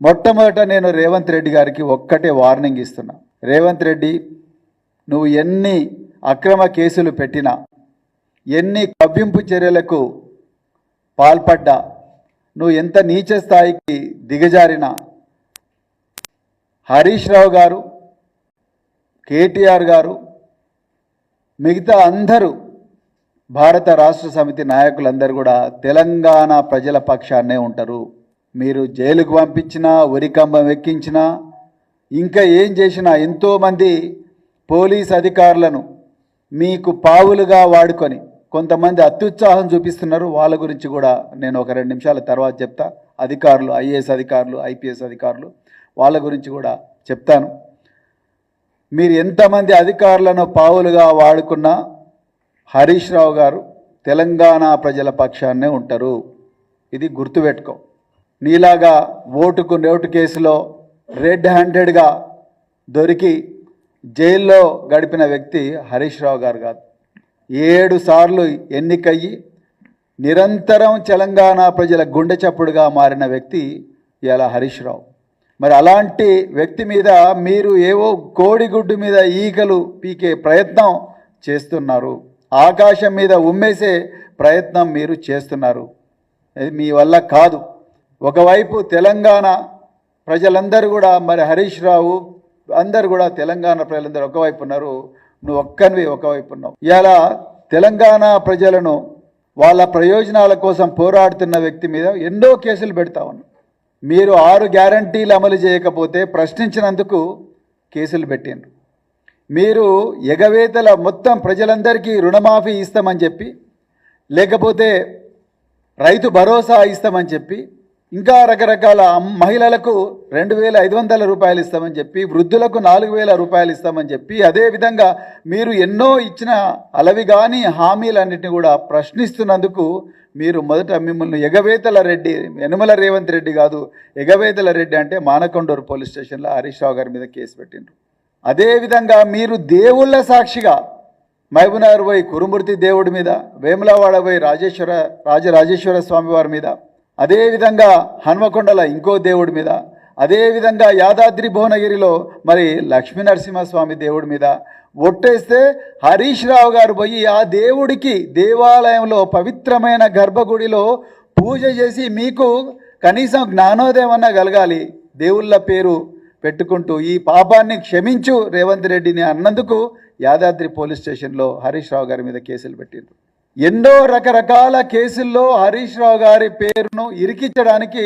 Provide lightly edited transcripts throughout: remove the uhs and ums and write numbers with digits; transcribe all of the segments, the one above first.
మొట్టమొదట నేను రేవంత్ రెడ్డి గారికి ఒక్కటే వార్నింగ్ ఇస్తున్నా. రేవంత్ రెడ్డి, నువ్వు ఎన్ని అక్రమ కేసులు పెట్టినా, ఎన్ని కవ్వింపు చర్యలకు పాల్పడ్డా, నువ్వు ఎంత నీచ స్థాయికి దిగజారినా, హరీష్ రావు గారు, కేటీఆర్ గారు, మిగతా అందరూ భారత రాష్ట్ర సమితి నాయకులందరూ కూడా తెలంగాణ ప్రజల పక్షాన్నే ఉంటారు. మీరు జైలుకు పంపించినా, ఉరికంబం ఎక్కించినా, ఇంకా ఏం చేసినా ఎంతోమంది పోలీస్ అధికారులను మీకు పావులుగా వాడుకొని కొంతమంది అత్యుత్సాహం చూపిస్తున్నారు. వాళ్ళ గురించి కూడా నేను ఒక 2 నిమిషాల తర్వాత చెప్తా. అధికారులు, ఐఏఎస్ అధికారులు, ఐపీఎస్ అధికారులు, వాళ్ళ గురించి కూడా చెప్తాను. మీరు ఎంతమంది అధికారులను పావులుగా వాడుకున్నా హరీష్ రావు గారు తెలంగాణ ప్రజల పక్షాన్నే ఉంటారు. ఇది గుర్తుపెట్టుకో. నీలాగా ఓటుకు నోటు కేసులో రెడ్ హ్యాండెడ్గా దొరికి జైల్లో గడిపిన వ్యక్తి హరీష్ రావు గారు కాదు. 7 సార్లు ఎన్నికయ్యి నిరంతరం తెలంగాణ ప్రజల గుండె చప్పుడుగా మారిన వ్యక్తి ఇలా హరీష్ రావు. మరి అలాంటి వ్యక్తి మీద మీరు ఏవో కోడిగుడ్డు మీద ఈగలు పీకే ప్రయత్నం చేస్తున్నారు. ఆకాశం మీద ఉమ్మేసే ప్రయత్నం మీరు చేస్తున్నారు. అది మీ వల్ల కాదు. ఒకవైపు తెలంగాణ ప్రజలందరూ కూడా, మరి హరీష్ రావు అందరూ కూడా తెలంగాణ ప్రజలందరూ ఒకవైపు ఉన్నారు, నువ్వు ఒక్కనివి ఒకవైపు ఉన్నావు. ఇలా తెలంగాణ ప్రజలను వాళ్ళ ప్రయోజనాల కోసం పోరాడుతున్న వ్యక్తి మీద ఎన్నో కేసులు పెడతా ఉన్నావు. మీరు 6 గ్యారంటీలు అమలు చేయకపోతే ప్రశ్నించినందుకు కేసులు పెట్టిండ్రు. మీరు ఎగవేతల మొత్తం ప్రజలందరికీ రుణమాఫీ ఇస్తామని చెప్పి, లేకపోతే రైతు భరోసా ఇస్తామని చెప్పి, ఇంకా రకరకాల మహిళలకు 2,500 రూపాయలు ఇస్తామని చెప్పి, వృద్ధులకు 4,000 రూపాయలు ఇస్తామని చెప్పి, అదేవిధంగా మీరు ఎన్నో ఇచ్చిన అలవిగాని హామీలన్నింటినీ కూడా ప్రశ్నిస్తున్నందుకు మీరు మొదట మిమ్మల్ని ఎగవేతల రెడ్డి, యనుమల రేవంత్ రెడ్డి కాదు, ఎగవేతల రెడ్డి అంటే మానకొండూరు పోలీస్ స్టేషన్లో హరీష్ రావు గారి మీద కేసు పెట్టిండ్రు. అదేవిధంగా మీరు దేవుళ్ళ సాక్షిగా మహబూబ్నగర్ పోయి కురుమూర్తి దేవుడి మీద, వేములవాడ పోయి రాజరాజేశ్వర స్వామి వారి మీద, అదేవిధంగా హన్మకొండల ఇంకో దేవుడి మీద, అదేవిధంగా యాదాద్రి భువనగిరిలో మరి లక్ష్మీ నరసింహస్వామి దేవుడి మీద ఒట్టేస్తే హరీష్ రావు గారు పోయి ఆ దేవుడికి దేవాలయంలో పవిత్రమైన గర్భగుడిలో పూజ చేసి మీకు కనీసం జ్ఞానోదయం అన్నా కలగాలి, దేవుళ్ళ పేరు పెట్టుకుంటూ ఈ పాపాన్ని క్షమించు రేవంత్ రెడ్డిని అన్నందుకు యాదాద్రి పోలీస్ స్టేషన్లో హరీష్ రావు గారి మీద కేసులు పెట్టిండ్రు. ఎన్నో రకరకాల కేసుల్లో హరీష్ రావు గారి పేరును ఇరికించడానికి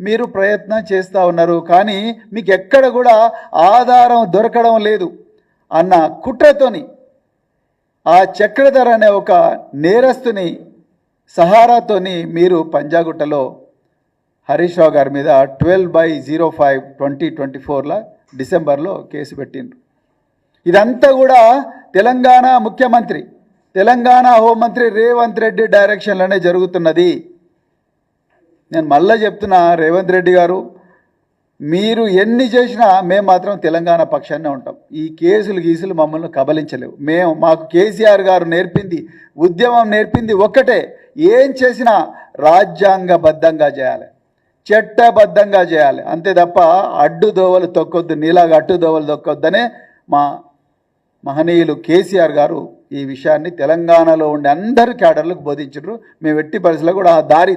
మీరు ప్రయత్నం చేస్తూ ఉన్నారు. కానీ మీకు ఎక్కడ కూడా ఆధారం దొరకడం లేదు అన్న కుట్రతోని ఆ చక్రధర్ అనే ఒక నేరస్తుని సహారాతోని మీరు పంజాగుట్టలో హరీష్ రావు గారి మీద 12/05/2024 డిసెంబర్లో కేసు పెట్టిండ్రు. ఇదంతా కూడా తెలంగాణ ముఖ్యమంత్రి, తెలంగాణ హోంమంత్రి రేవంత్ రెడ్డి డైరెక్షన్లోనే జరుగుతున్నది. నేను మళ్ళీ చెప్తున్నా, రేవంత్ రెడ్డి గారు, మీరు ఎన్ని చేసినా మేము మాత్రం తెలంగాణ పక్షాన్నే ఉంటాం. ఈ గీసులు మమ్మల్ని కబలించలేవు. మాకు కేసీఆర్ గారు నేర్పింది, ఉద్యమం నేర్పింది ఒక్కటే, ఏం చేసినా రాజ్యాంగబద్ధంగా చేయాలి, చట్టబద్ధంగా చేయాలి, అంతే తప్ప అడ్డు దోవలు తొక్కొద్దు, నీలాగా అడ్డు దోవలు తొక్కొద్దనే మా మహనీయులు కేసీఆర్ గారు ఈ విషయాన్ని తెలంగాణలో ఉండే అందరు క్యాడర్లకు బోధించారు. మేము ఎట్టి పరిస్థితుల్లో కూడా ఆ దారి